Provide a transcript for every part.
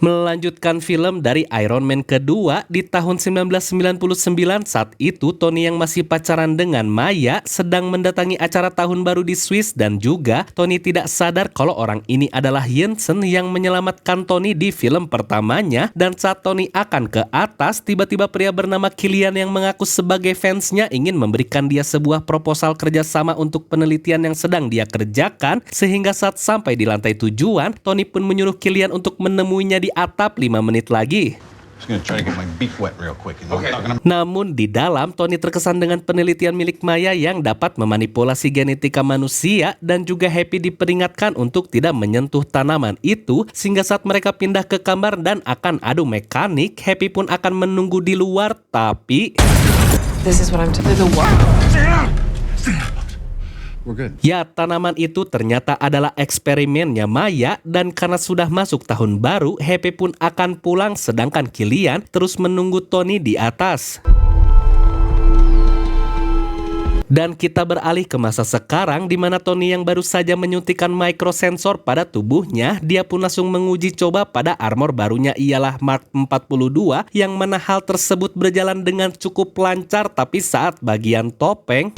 Melanjutkan film dari Iron Man kedua di tahun 1999, saat itu Tony yang masih pacaran dengan Maya sedang mendatangi acara tahun baru di Swiss dan juga Tony tidak sadar kalau orang ini adalah Jensen yang menyelamatkan Tony di film pertamanya. Dan saat Tony akan ke atas, tiba-tiba pria bernama Killian yang mengaku sebagai fansnya ingin memberikan dia sebuah proposal kerjasama untuk penelitian yang sedang dia kerjakan. Sehingga saat sampai di lantai tujuan, Tony pun menyuruh Killian untuk menemuinya di atap 5 menit lagi. Namun di dalam, Tony terkesan dengan penelitian milik Maya yang dapat memanipulasi genetika manusia dan juga Happy diperingatkan untuk tidak menyentuh tanaman itu, sehingga saat mereka pindah ke kamar dan akan adu mekanik, Happy pun akan menunggu di luar, tapi ya, tanaman itu ternyata adalah eksperimennya Maya, dan karena sudah masuk tahun baru, Happy pun akan pulang sedangkan Killian terus menunggu Tony di atas. Dan kita beralih ke masa sekarang di mana Tony yang baru saja menyuntikkan mikrosensor pada tubuhnya, dia pun langsung menguji coba pada armor barunya ialah Mark 42, yang mana hal tersebut berjalan dengan cukup lancar, tapi saat bagian topeng,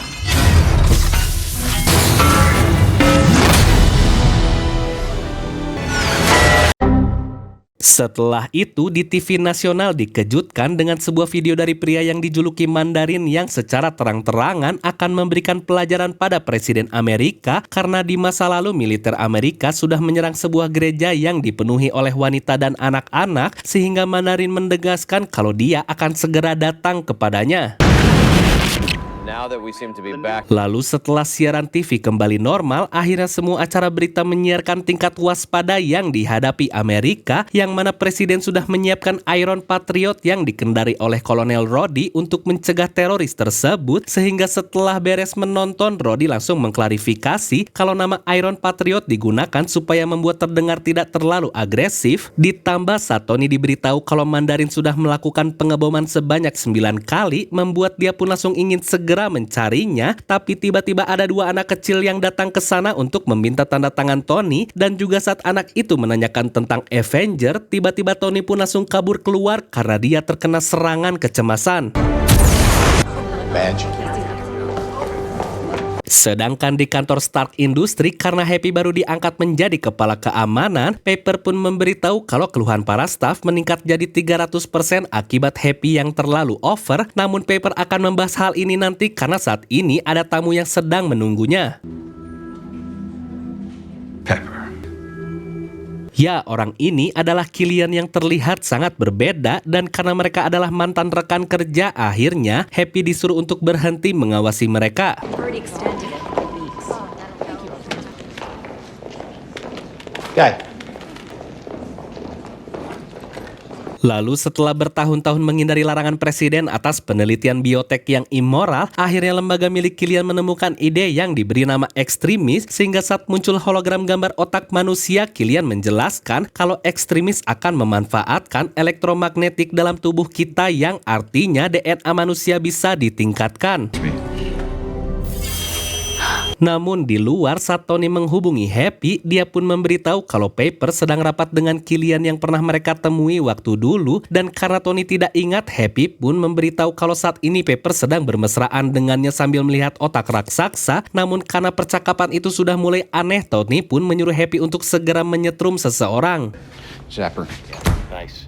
setelah itu di TV nasional dikejutkan dengan sebuah video dari pria yang dijuluki Mandarin yang secara terang-terangan akan memberikan pelajaran pada Presiden Amerika karena di masa lalu militer Amerika sudah menyerang sebuah gereja yang dipenuhi oleh wanita dan anak-anak, sehingga Mandarin menegaskan kalau dia akan segera datang kepadanya. Lalu setelah siaran TV kembali normal, akhirnya semua acara berita menyiarkan tingkat waspada yang dihadapi Amerika, yang mana Presiden sudah menyiapkan Iron Patriot yang dikendari oleh Kolonel Rhodey untuk mencegah teroris tersebut, sehingga setelah beres menonton, Rhodey langsung mengklarifikasi kalau nama Iron Patriot digunakan supaya membuat terdengar tidak terlalu agresif. Ditambah saat Tony diberitahu kalau Mandarin sudah melakukan pengeboman sebanyak 9 kali, membuat dia pun langsung ingin segera mencarinya, tapi tiba-tiba ada 2 anak kecil yang datang ke sana untuk meminta tanda tangan Tony, dan juga saat anak itu menanyakan tentang Avenger, tiba-tiba Tony pun langsung kabur keluar karena dia terkena serangan kecemasan. Sedangkan di kantor Stark Industries, karena Happy baru diangkat menjadi kepala keamanan, Pepper pun memberitahu kalau keluhan para staf meningkat jadi 300% akibat Happy yang terlalu over. Namun Pepper akan membahas hal ini nanti karena saat ini ada tamu yang sedang menunggunya. Pepper. Ya, orang ini adalah Killian yang terlihat sangat berbeda, dan karena mereka adalah mantan rekan kerja, akhirnya Happy disuruh untuk berhenti mengawasi mereka. Lalu setelah bertahun-tahun menghindari larangan presiden atas penelitian biotek yang immoral, akhirnya lembaga milik Killian menemukan ide yang diberi nama ekstremis, sehingga saat muncul hologram gambar otak manusia, Killian menjelaskan kalau ekstremis akan memanfaatkan elektromagnetik dalam tubuh kita, yang artinya DNA manusia bisa ditingkatkan. Namun di luar, saat Tony menghubungi Happy, dia pun memberitahu kalau Pepper sedang rapat dengan Killian yang pernah mereka temui waktu dulu, dan karena Tony tidak ingat, Happy pun memberitahu kalau saat ini Pepper sedang bermesraan dengannya sambil melihat otak raksasa. Namun karena percakapan itu sudah mulai aneh, Tony pun menyuruh Happy untuk segera menyetrum seseorang. Zapper. Nice.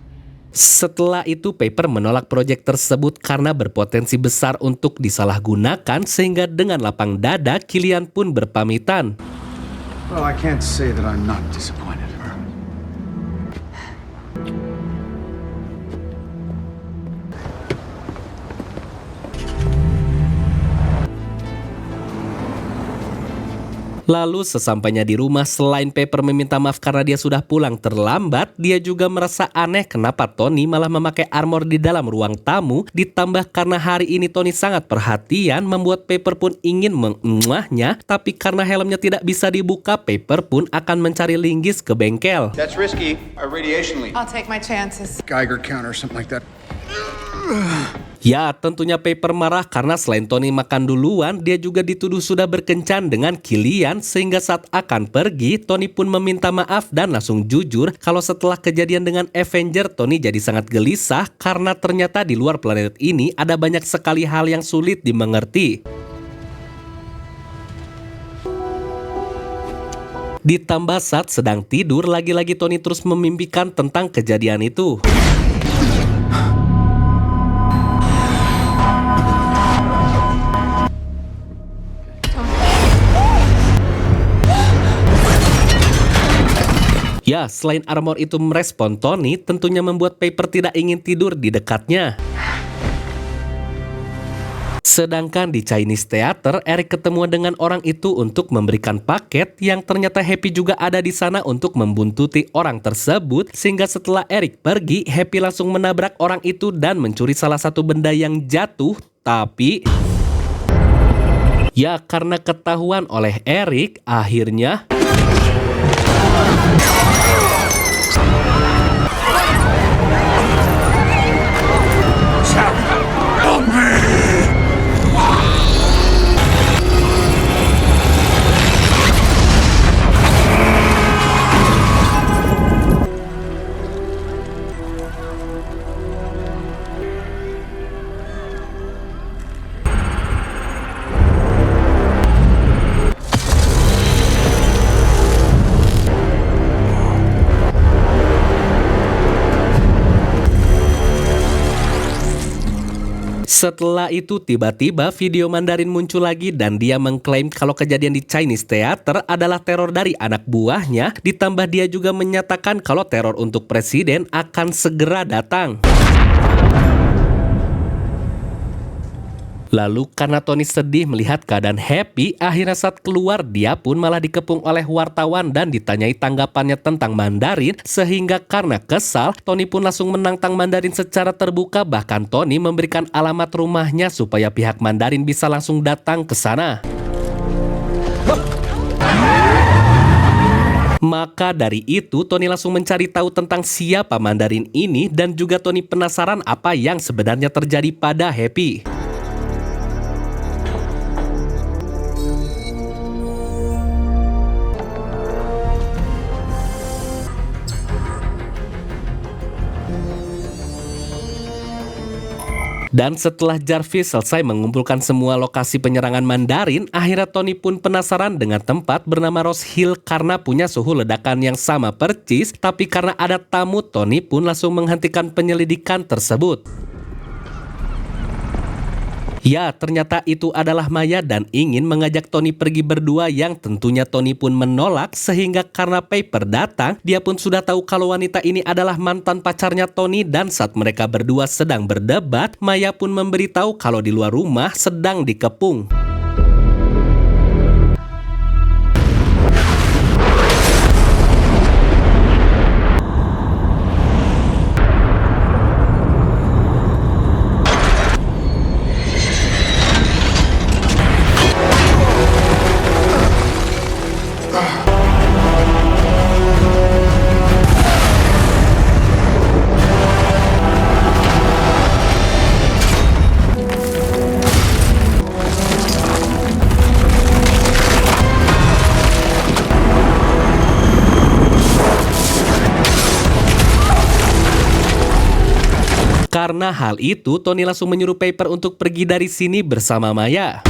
Setelah itu Pepper menolak proyek tersebut karena berpotensi besar untuk disalahgunakan, sehingga dengan lapang dada Killian pun berpamitan. Well, I can't say that I'm not disappointed. Lalu sesampainya di rumah, selain Pepper meminta maaf karena dia sudah pulang terlambat, dia juga merasa aneh kenapa Tony malah memakai armor di dalam ruang tamu. Ditambah karena hari ini Tony sangat perhatian, membuat Pepper pun ingin mengemuahnya. Tapi karena helmnya tidak bisa dibuka, Pepper pun akan mencari linggis ke bengkel. That's risky. A radiation leak. I'll take my chances. Geiger counter or something like that. Ya, tentunya Pepper marah karena selain Tony makan duluan, dia juga dituduh sudah berkencan dengan Killian, sehingga saat akan pergi, Tony pun meminta maaf dan langsung jujur kalau setelah kejadian dengan Avenger, Tony jadi sangat gelisah karena ternyata di luar planet ini ada banyak sekali hal yang sulit dimengerti. Ditambah saat sedang tidur, lagi-lagi Tony terus memimpikan tentang kejadian itu. Ya, selain armor itu merespon Tony, tentunya membuat Pepper tidak ingin tidur di dekatnya. Sedangkan di Chinese Theater, Eric ketemu dengan orang itu untuk memberikan paket yang ternyata Happy juga ada di sana untuk membuntuti orang tersebut, sehingga setelah Eric pergi, Happy langsung menabrak orang itu dan mencuri salah satu benda yang jatuh, tapi ya karena ketahuan oleh Eric, akhirnya setelah itu tiba-tiba video Mandarin muncul lagi dan dia mengklaim kalau kejadian di Chinese Theater adalah teror dari anak buahnya, ditambah dia juga menyatakan kalau teror untuk presiden akan segera datang. Lalu karena Tony sedih melihat keadaan Happy, akhirnya saat keluar dia pun malah dikepung oleh wartawan dan ditanyai tanggapannya tentang Mandarin, sehingga karena kesal, Tony pun langsung menantang Mandarin secara terbuka, bahkan Tony memberikan alamat rumahnya supaya pihak Mandarin bisa langsung datang ke sana. Maka dari itu, Tony langsung mencari tahu tentang siapa Mandarin ini dan juga Tony penasaran apa yang sebenarnya terjadi pada Happy. Dan setelah Jarvis selesai mengumpulkan semua lokasi penyerangan Mandarin, akhirnya Tony pun penasaran dengan tempat bernama Rose Hill karena punya suhu ledakan yang sama percis, tapi karena ada tamu, Tony pun langsung menghentikan penyelidikan tersebut. Ya, ternyata itu adalah Maya dan ingin mengajak Tony pergi berdua, yang tentunya Tony pun menolak, sehingga karena Pepper datang, dia pun sudah tahu kalau wanita ini adalah mantan pacarnya Tony, dan saat mereka berdua sedang berdebat, Maya pun memberitahu kalau di luar rumah sedang dikepung. Karena hal itu, Tony langsung menyuruh Pepper untuk pergi dari sini bersama Maya.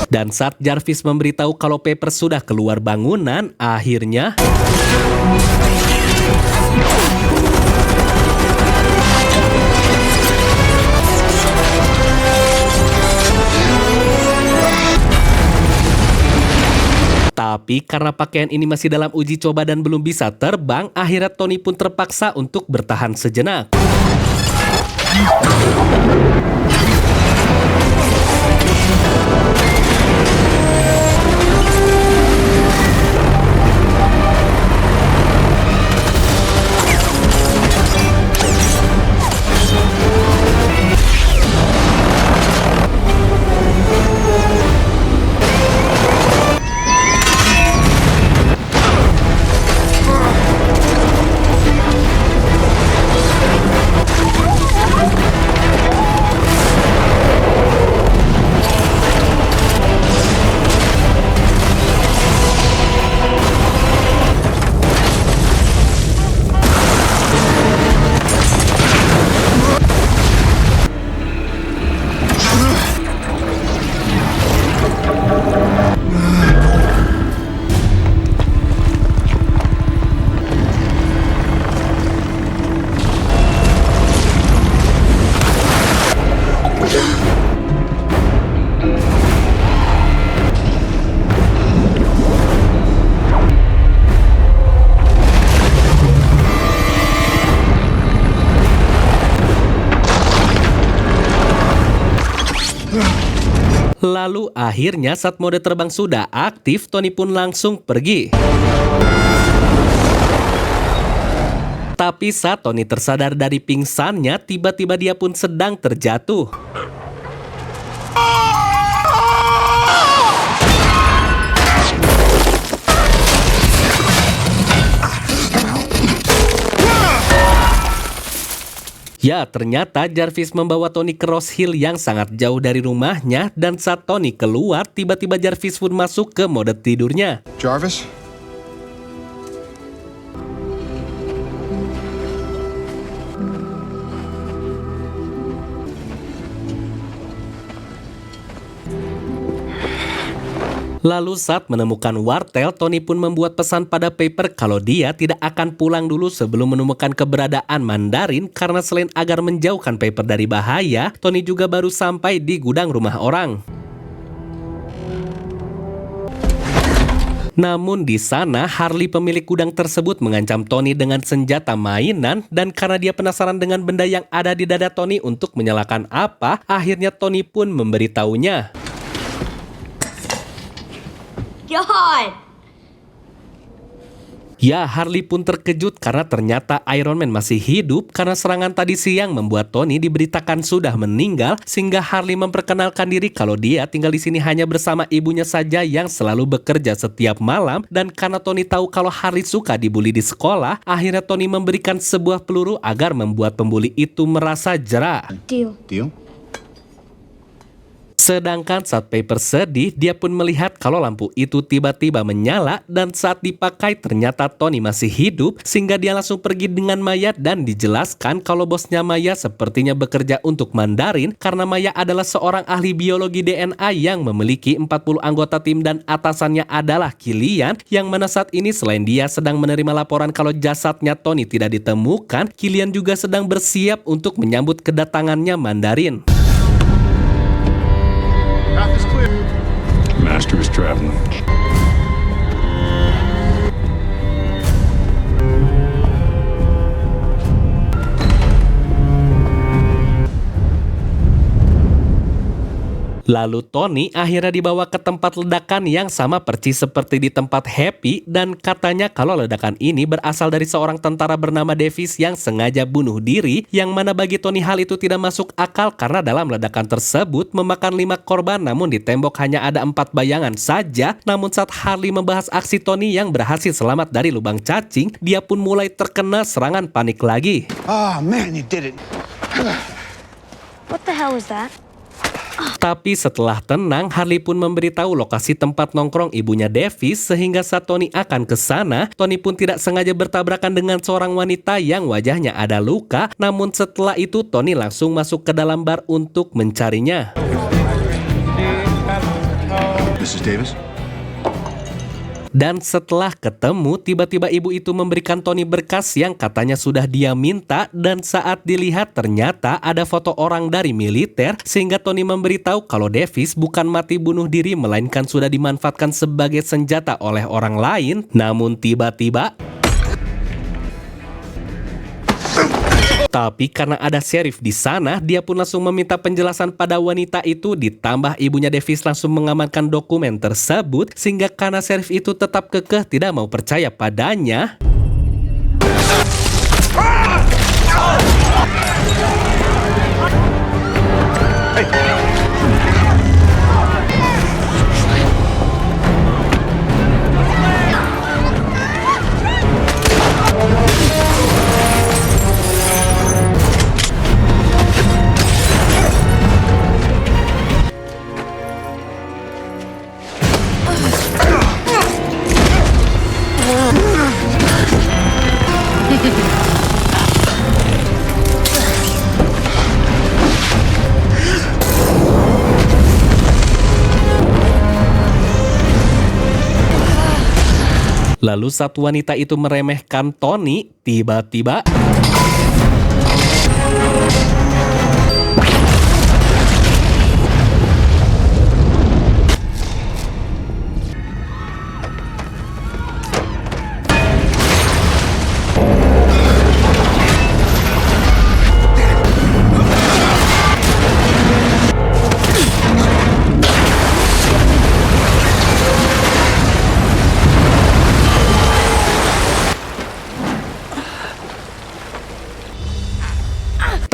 Dan saat Jarvis memberitahu kalau Pepper sudah keluar bangunan, akhirnya tapi karena pakaian ini masih dalam uji coba dan belum bisa terbang, akhirnya Tony pun terpaksa untuk bertahan sejenak. Lalu akhirnya saat mode terbang sudah aktif, Tony pun langsung pergi. Tapi saat Tony tersadar dari pingsannya, tiba-tiba dia pun sedang terjatuh. Ya, ternyata Jarvis membawa Tony ke Rose Hill yang sangat jauh dari rumahnya, dan saat Tony keluar, tiba-tiba Jarvis pun masuk ke mode tidurnya. Jarvis? Lalu saat menemukan wartel, Tony pun membuat pesan pada Pepper kalau dia tidak akan pulang dulu sebelum menemukan keberadaan Mandarin, karena selain agar menjauhkan Pepper dari bahaya, Tony juga baru sampai di gudang rumah orang. Namun di sana, Harley pemilik gudang tersebut mengancam Tony dengan senjata mainan, dan karena dia penasaran dengan benda yang ada di dada Tony untuk menyalakan apa, akhirnya Tony pun memberitahunya. God! Ya, Harley pun terkejut karena ternyata Iron Man masih hidup, karena serangan tadi siang membuat Tony diberitakan sudah meninggal, sehingga Harley memperkenalkan diri kalau dia tinggal di sini hanya bersama ibunya saja yang selalu bekerja setiap malam, dan karena Tony tahu kalau Harley suka dibully di sekolah, akhirnya Tony memberikan sebuah peluru agar membuat pembuli itu merasa jera. Deal. Deal? Sedangkan saat Pepper sedih, dia pun melihat kalau lampu itu tiba-tiba menyala, dan saat dipakai ternyata Tony masih hidup, sehingga dia langsung pergi dengan Maya dan dijelaskan kalau bosnya Maya sepertinya bekerja untuk Mandarin karena Maya adalah seorang ahli biologi DNA yang memiliki 40 anggota tim, dan atasannya adalah Killian, yang mana saat ini selain dia sedang menerima laporan kalau jasadnya Tony tidak ditemukan, Killian juga sedang bersiap untuk menyambut kedatangannya Mandarin. Path is clear. Master is traveling. Lalu Tony akhirnya dibawa ke tempat ledakan yang sama persis seperti di tempat Happy, dan katanya kalau ledakan ini berasal dari seorang tentara bernama Davis yang sengaja bunuh diri, yang mana bagi Tony hal itu tidak masuk akal karena dalam ledakan tersebut memakan 5 korban, namun di tembok hanya ada 4 bayangan saja. Namun saat Harley membahas aksi Tony yang berhasil selamat dari lubang cacing, dia pun mulai terkena serangan panik lagi. Oh, man, you did it. What the hell was that? Tapi setelah tenang, Harley pun memberitahu lokasi tempat nongkrong ibunya Davis, sehingga saat Tony akan ke sana, Tony pun tidak sengaja bertabrakan dengan seorang wanita yang wajahnya ada luka. Namun setelah itu Tony langsung masuk ke dalam bar untuk mencarinya. Mrs. Davis? Dan setelah ketemu, tiba-tiba ibu itu memberikan Tony berkas yang katanya sudah dia minta, dan saat dilihat ternyata ada foto orang dari militer, sehingga Tony memberitahu kalau Davis bukan mati bunuh diri melainkan sudah dimanfaatkan sebagai senjata oleh orang lain. Namun tiba-tiba tapi karena ada sheriff di sana, dia pun langsung meminta penjelasan pada wanita itu, ditambah ibunya Davis langsung mengamankan dokumen tersebut, sehingga karena sheriff itu tetap kekeh tidak mau percaya padanya. Lalu saat wanita itu meremehkan Tony, tiba-tiba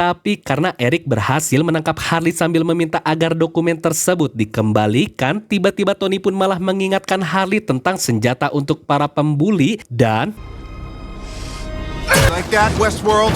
Tapi karena Eric berhasil menangkap Harley sambil meminta agar dokumen tersebut dikembalikan, tiba-tiba Tony pun malah mengingatkan Harley tentang senjata untuk para pembuli dan Like that, Westworld?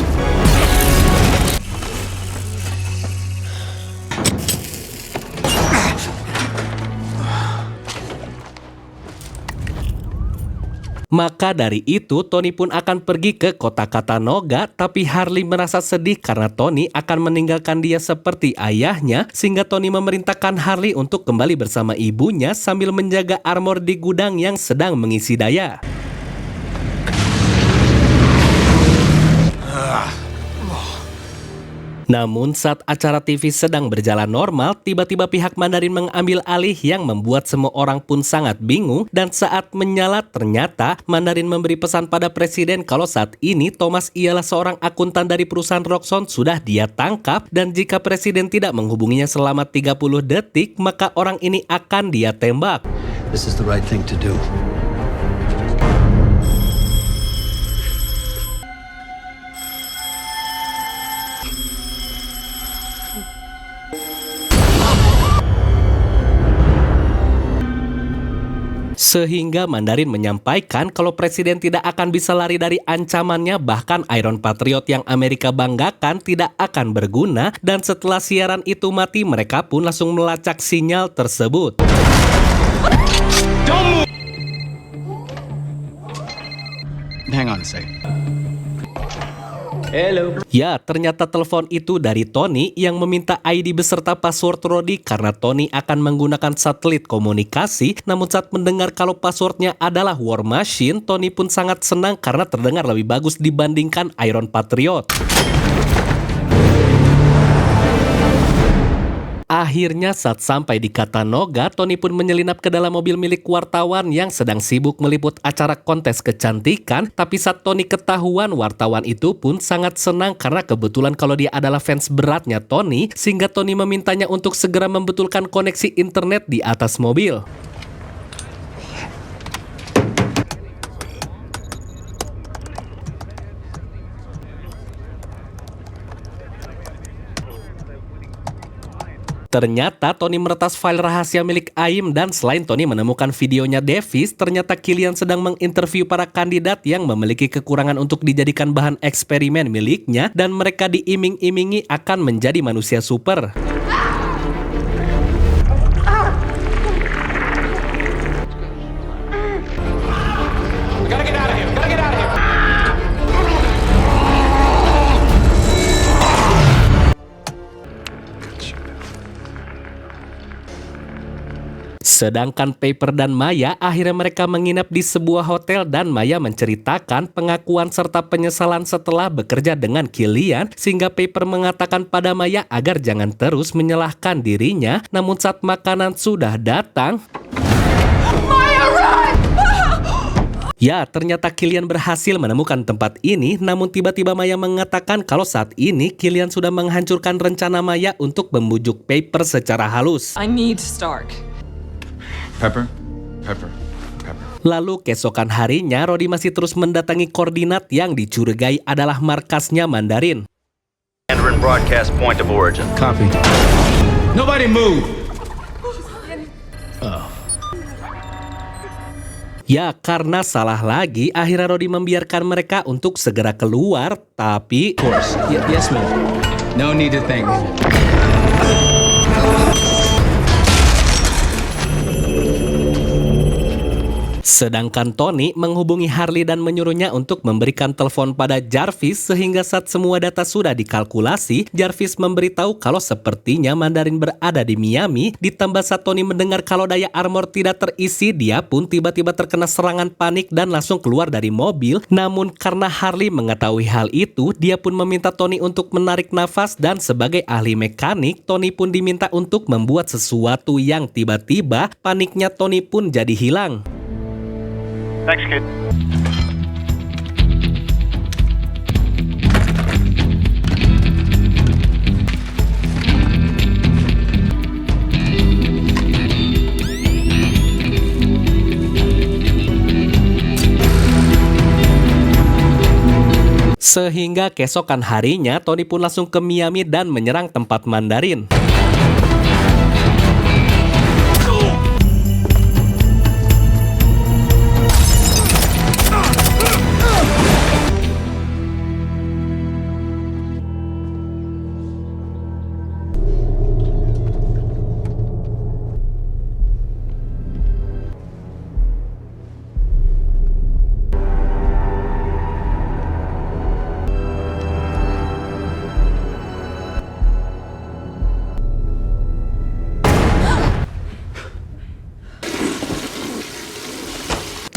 maka dari itu Tony pun akan pergi ke kota Katanoga, tapi Harley merasa sedih karena Tony akan meninggalkan dia seperti ayahnya, sehingga Tony memerintahkan Harley untuk kembali bersama ibunya sambil menjaga armor di gudang yang sedang mengisi daya. Namun saat acara TV sedang berjalan normal, tiba-tiba pihak Mandarin mengambil alih yang membuat semua orang pun sangat bingung, dan saat menyala ternyata Mandarin memberi pesan pada presiden kalau saat ini Thomas ialah seorang akuntan dari perusahaan Roxxon sudah dia tangkap, dan jika presiden tidak menghubunginya selama 30 detik maka orang ini akan dia tembak. This is the right thing to do. Sehingga Mandarin menyampaikan kalau presiden tidak akan bisa lari dari ancamannya, bahkan Iron Patriot yang Amerika banggakan tidak akan berguna, dan setelah siaran itu mati mereka pun langsung melacak sinyal tersebut. Hang on a second. Ya, ternyata telepon itu dari Tony yang meminta ID beserta password Rodi karena Tony akan menggunakan satelit komunikasi. Namun saat mendengar kalau passwordnya adalah War Machine, Tony pun sangat senang karena terdengar lebih bagus dibandingkan Iron Patriot. Akhirnya saat sampai di Katanoga, Tony pun menyelinap ke dalam mobil milik wartawan yang sedang sibuk meliput acara kontes kecantikan. Tapi saat Tony ketahuan, wartawan itu pun sangat senang karena kebetulan kalau dia adalah fans beratnya Tony, sehingga Tony memintanya untuk segera membetulkan koneksi internet di atas mobil. Ternyata Tony meretas file rahasia milik AIM, dan selain Tony menemukan videonya Davis, ternyata Killian sedang menginterview para kandidat yang memiliki kekurangan untuk dijadikan bahan eksperimen miliknya, dan mereka diiming-imingi akan menjadi manusia super. Sedangkan Pepper dan Maya akhirnya mereka menginap di sebuah hotel, dan Maya menceritakan pengakuan serta penyesalan setelah bekerja dengan Killian, sehingga Pepper mengatakan pada Maya agar jangan terus menyalahkan dirinya. Namun saat makanan sudah datang, ya, ternyata Killian berhasil menemukan tempat ini. Namun tiba-tiba Maya mengatakan kalau saat ini Killian sudah menghancurkan rencana Maya untuk membujuk Pepper secara halus. I need Stark. Pepper? Lalu keesokan harinya, Rodi masih terus mendatangi koordinat yang dicurigai adalah markasnya Mandarin. Mandarin broadcast point of origin. Copy. Nobody move! Ya, karena salah lagi, akhirnya Rodi membiarkan mereka untuk segera keluar, tapi... Of course. Yes, ma'am. No need to thank me. Sedangkan Tony menghubungi Harley dan menyuruhnya untuk memberikan telepon pada Jarvis, sehingga saat semua data sudah dikalkulasi, Jarvis memberitahu kalau sepertinya Mandarin berada di Miami. Ditambah saat Tony mendengar kalau daya armor tidak terisi, dia pun tiba-tiba terkena serangan panik dan langsung keluar dari mobil. Namun karena Harley mengetahui hal itu, dia pun meminta Tony untuk menarik nafas, dan sebagai ahli mekanik, Tony pun diminta untuk membuat sesuatu yang tiba-tiba paniknya Tony pun jadi hilang. Thanks, kid. Sehingga keesokan harinya, Tony pun langsung ke Miami dan menyerang tempat Mandarin.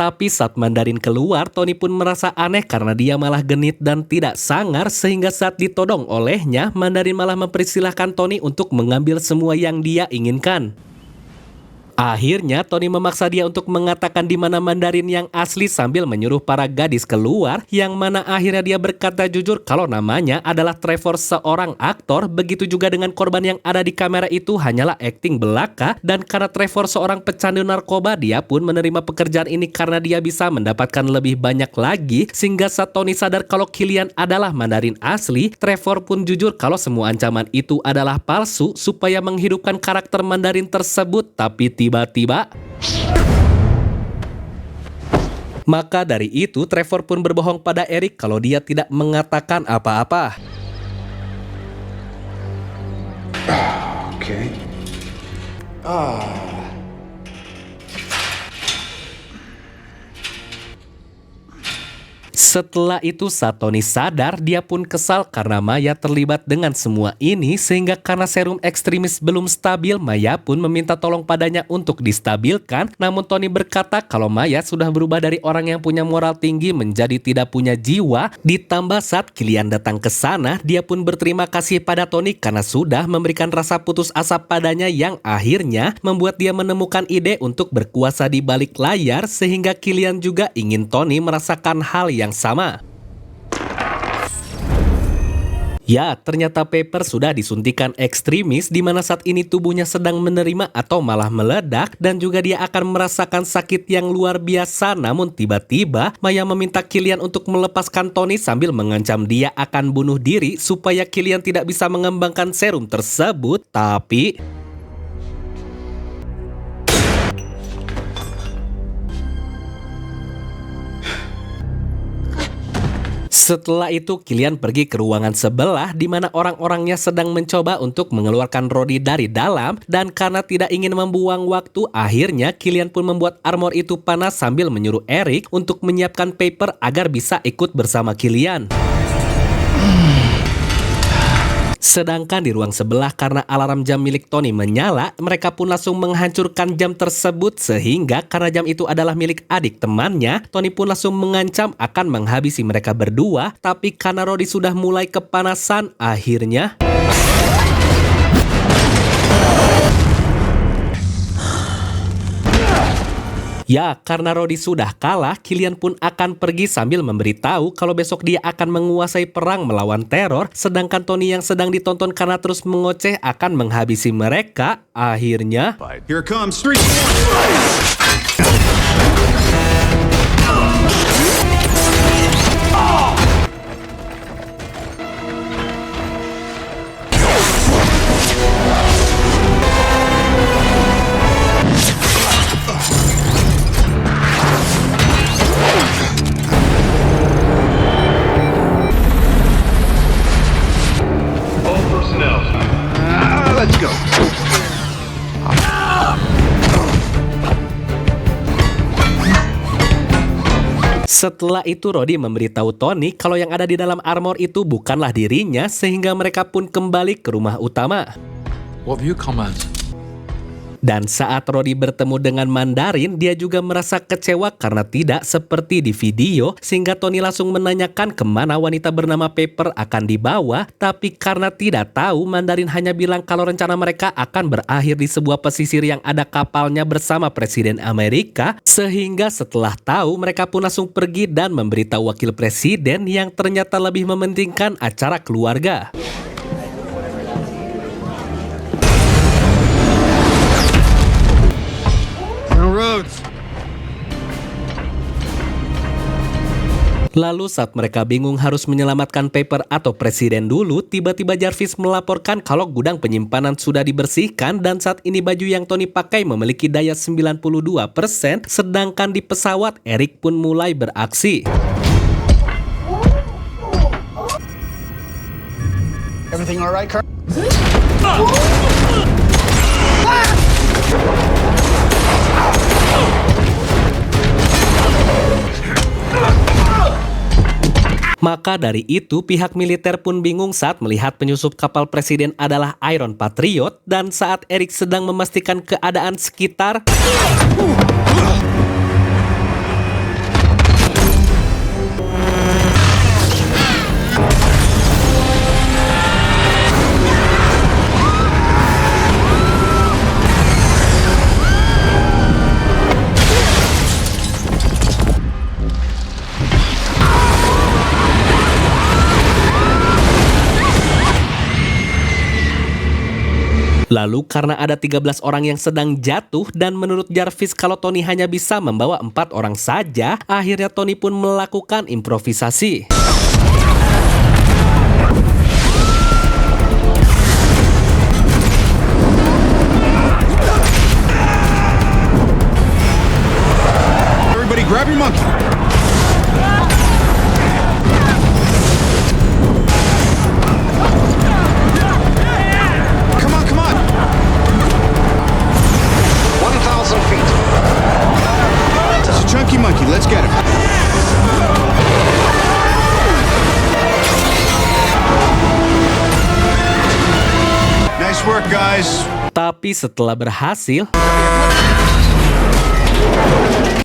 Tapi saat Mandarin keluar, Tony pun merasa aneh karena dia malah genit dan tidak sangar, sehingga saat ditodong olehnya, Mandarin malah mempersilahkan Tony untuk mengambil semua yang dia inginkan. Akhirnya, Tony memaksa dia untuk mengatakan di mana Mandarin yang asli sambil menyuruh para gadis keluar, yang mana akhirnya dia berkata jujur kalau namanya adalah Trevor, seorang aktor. Begitu juga dengan korban yang ada di kamera itu hanyalah akting belaka, dan karena Trevor seorang pecandu narkoba, dia pun menerima pekerjaan ini karena dia bisa mendapatkan lebih banyak lagi. Sehingga saat Tony sadar kalau Killian adalah Mandarin asli, Trevor pun jujur kalau semua ancaman itu adalah palsu supaya menghidupkan karakter Mandarin tersebut. Tapi tiba-tiba, maka dari itu Trevor pun berbohong pada Eric kalau dia tidak mengatakan apa-apa. Okay. Setelah itu saat Tony sadar, dia pun kesal karena Maya terlibat dengan semua ini, sehingga karena serum ekstremis belum stabil, Maya pun meminta tolong padanya untuk distabilkan. Namun Tony berkata kalau Maya sudah berubah dari orang yang punya moral tinggi menjadi tidak punya jiwa. Ditambah saat Killian datang ke sana, dia pun berterima kasih pada Tony karena sudah memberikan rasa putus asa padanya, yang akhirnya membuat dia menemukan ide untuk berkuasa di balik layar, sehingga Killian juga ingin Tony merasakan hal yang sama. Ya, ternyata Pepper sudah disuntikan ekstremis, di mana saat ini tubuhnya sedang menerima atau malah meledak, dan juga dia akan merasakan sakit yang luar biasa. Namun tiba-tiba Maya meminta Killian untuk melepaskan Tony sambil mengancam dia akan bunuh diri supaya Killian tidak bisa mengembangkan serum tersebut. Tapi setelah itu Killian pergi ke ruangan sebelah di mana orang-orangnya sedang mencoba untuk mengeluarkan Rhodey dari dalam, dan karena tidak ingin membuang waktu, akhirnya Killian pun membuat armor itu panas sambil menyuruh Eric untuk menyiapkan Pepper agar bisa ikut bersama Killian. Sedangkan di ruang sebelah, karena alarm jam milik Tony menyala, mereka pun langsung menghancurkan jam tersebut, sehingga karena jam itu adalah milik adik temannya, Tony pun langsung mengancam akan menghabisi mereka berdua. Tapi karena Rhodey sudah mulai kepanasan, akhirnya ya, karena Rhodey sudah kalah, Killian pun akan pergi sambil memberitahu kalau besok dia akan menguasai perang melawan teror, sedangkan Tony yang sedang ditonton karena terus mengoceh akan menghabisi mereka. Akhirnya Here comes Street. All personnel. Let's go. setelah itu Rhodey memberitahu Tony kalau yang ada di dalam armor itu bukanlah dirinya, sehingga mereka pun kembali ke rumah utama. What have you come as? Dan saat Rhodey bertemu dengan Mandarin, dia juga merasa kecewa karena tidak seperti di video, sehingga Tony langsung menanyakan kemana wanita bernama Pepper akan dibawa. Tapi karena tidak tahu, Mandarin hanya bilang kalau rencana mereka akan berakhir di sebuah pesisir yang ada kapalnya bersama Presiden Amerika, sehingga setelah tahu mereka pun langsung pergi dan memberitahu wakil presiden yang ternyata lebih mementingkan acara keluarga. Lalu saat mereka bingung harus menyelamatkan Pepper atau presiden dulu, tiba-tiba Jarvis melaporkan kalau gudang penyimpanan sudah dibersihkan dan saat ini baju yang Tony pakai memiliki daya 92%, sedangkan di pesawat Eric pun mulai beraksi. Everything all right, Carl? Maka dari itu, pihak militer pun bingung saat melihat penyusup kapal presiden adalah Iron Patriot dan saat Eric sedang memastikan keadaan sekitar. Lalu karena ada 13 orang yang sedang jatuh dan menurut Jarvis kalau Tony hanya bisa membawa 4 orang saja, akhirnya Tony pun melakukan improvisasi. Everybody grab your monkey. Come on, come on. 1,000 feet. It's a chunky monkey. Let's get him. Nice work, guys. Tapi setelah berhasil,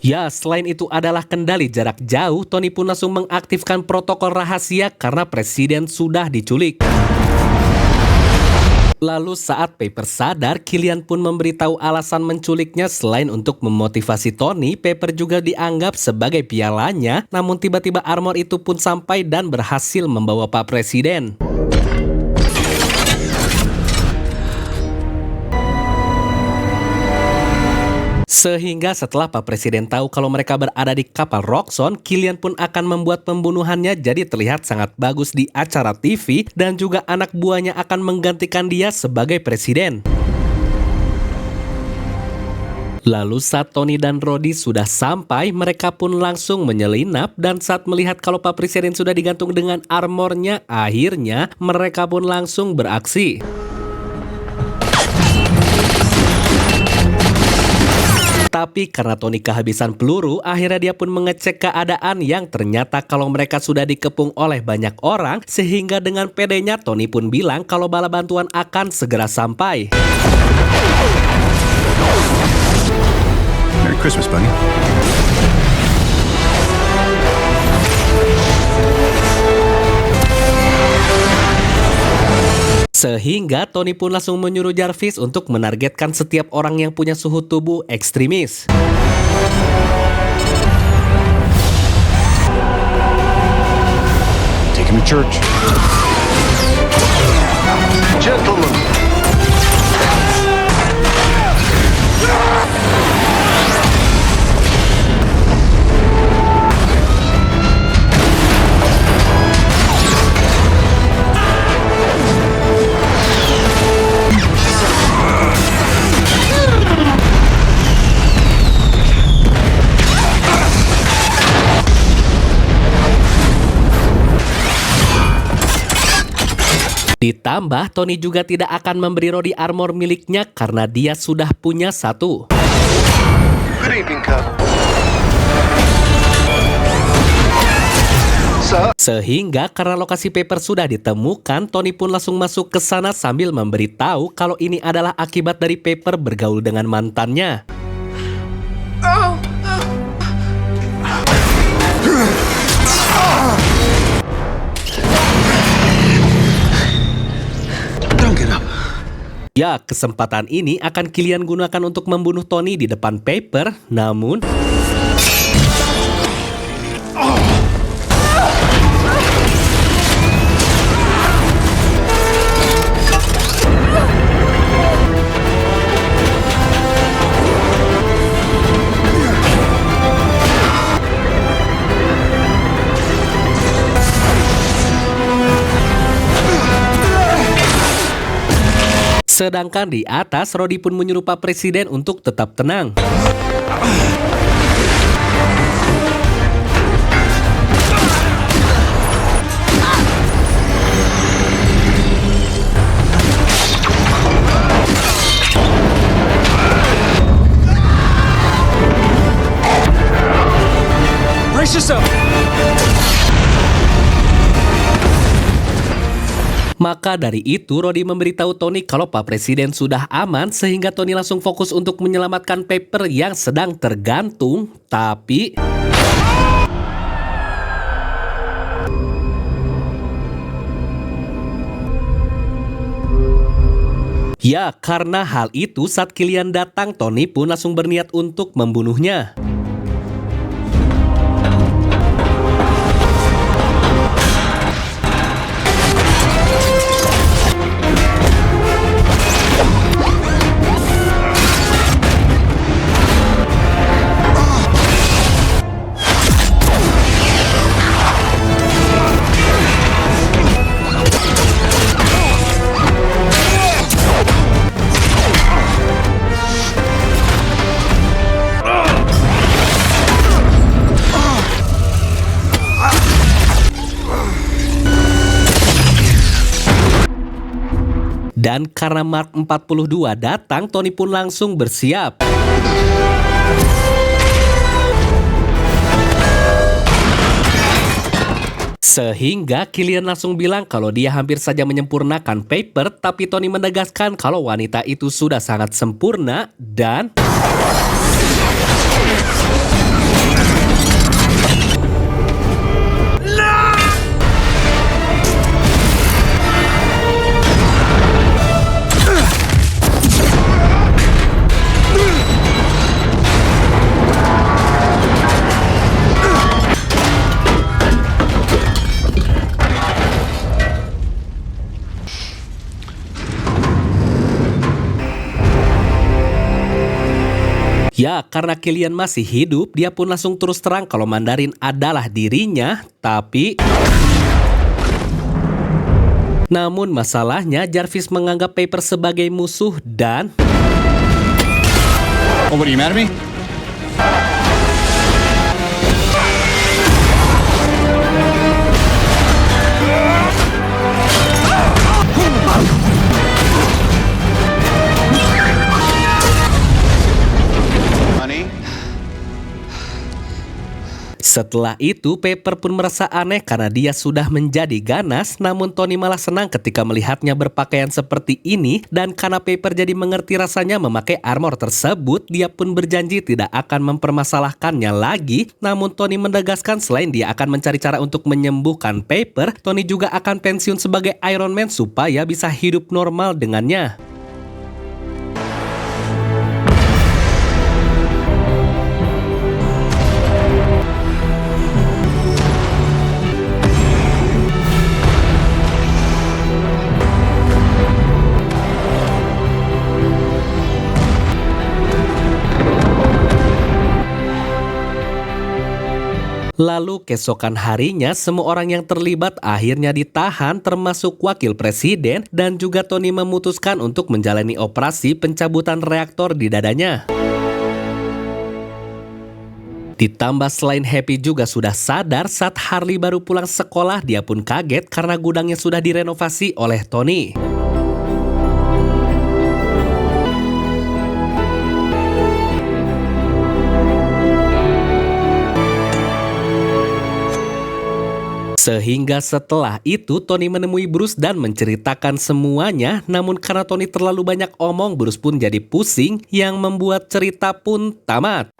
ya, selain itu adalah kendali jarak jauh, Tony pun langsung mengaktifkan protokol rahasia karena presiden sudah diculik. Lalu saat Pepper sadar, Killian pun memberitahu alasan menculiknya selain untuk memotivasi Tony, Pepper juga dianggap sebagai pialanya, namun tiba-tiba armor itu pun sampai dan berhasil membawa Pak Presiden. Sehingga setelah Pak Presiden tahu kalau mereka berada di kapal Roxxon, Killian pun akan membuat pembunuhannya jadi terlihat sangat bagus di acara TV dan juga anak buahnya akan menggantikan dia sebagai presiden. Lalu saat Tony dan Rhodey sudah sampai, mereka pun langsung menyelinap dan saat melihat kalau Pak Presiden sudah digantung dengan armornya, akhirnya mereka pun langsung beraksi. Tapi karena Tony kehabisan peluru, akhirnya dia pun mengecek keadaan yang ternyata kalau mereka sudah dikepung oleh banyak orang, sehingga dengan pedenya Tony pun bilang kalau bala bantuan akan segera sampai. Merry Christmas, buddy. Sehingga Tony pun langsung menyuruh Jarvis untuk menargetkan setiap orang yang punya suhu tubuh ekstremis. Take him to church. Gentlemen. Ditambah, Tony juga tidak akan memberi Rhodey armor miliknya karena dia sudah punya satu. Good evening, Cub. Sehingga karena lokasi Pepper sudah ditemukan, Tony pun langsung masuk ke sana sambil memberitahu kalau ini adalah akibat dari Pepper bergaul dengan mantannya. Ya, kesempatan ini akan Killian gunakan untuk membunuh Tony di depan Pepper, namun Sedangkan di atas, Rhodey pun menyuruh Pak Presiden untuk tetap tenang. Brace yourself! Maka dari itu, Rhodey memberitahu Tony kalau Pak Presiden sudah aman sehingga Tony langsung fokus untuk menyelamatkan Pepper yang sedang tergantung. Tapi ya, karena hal itu saat Killian datang, Tony pun langsung berniat untuk membunuhnya. Dan karena Mark 42 datang, Tony pun langsung bersiap. Sehingga Killian langsung bilang kalau dia hampir saja menyempurnakan Pepper, tapi Tony menegaskan kalau wanita itu sudah sangat sempurna dan ya, karena Killian masih hidup, dia pun langsung terus terang kalau Mandarin adalah dirinya, tapi namun masalahnya Jarvis menganggap Pepper sebagai musuh dan Oh, what are you mad at me? Honey? setelah itu Pepper pun merasa aneh karena dia sudah menjadi ganas, namun Tony malah senang ketika melihatnya berpakaian seperti ini, dan karena Pepper jadi mengerti rasanya memakai armor tersebut, dia pun berjanji tidak akan mempermasalahkannya lagi. Namun Tony menegaskan selain dia akan mencari cara untuk menyembuhkan Pepper, Tony juga akan pensiun sebagai Iron Man supaya bisa hidup normal dengannya. Lalu keesokan harinya semua orang yang terlibat akhirnya ditahan termasuk wakil presiden, dan juga Tony memutuskan untuk menjalani operasi pencabutan reaktor di dadanya. Ditambah selain Happy juga sudah sadar saat Harley baru pulang sekolah, dia pun kaget karena gudangnya sudah direnovasi oleh Tony. Sehingga setelah itu Tony menemui Bruce dan menceritakan semuanya, namun karena Tony terlalu banyak omong, Bruce pun jadi pusing yang membuat cerita pun tamat.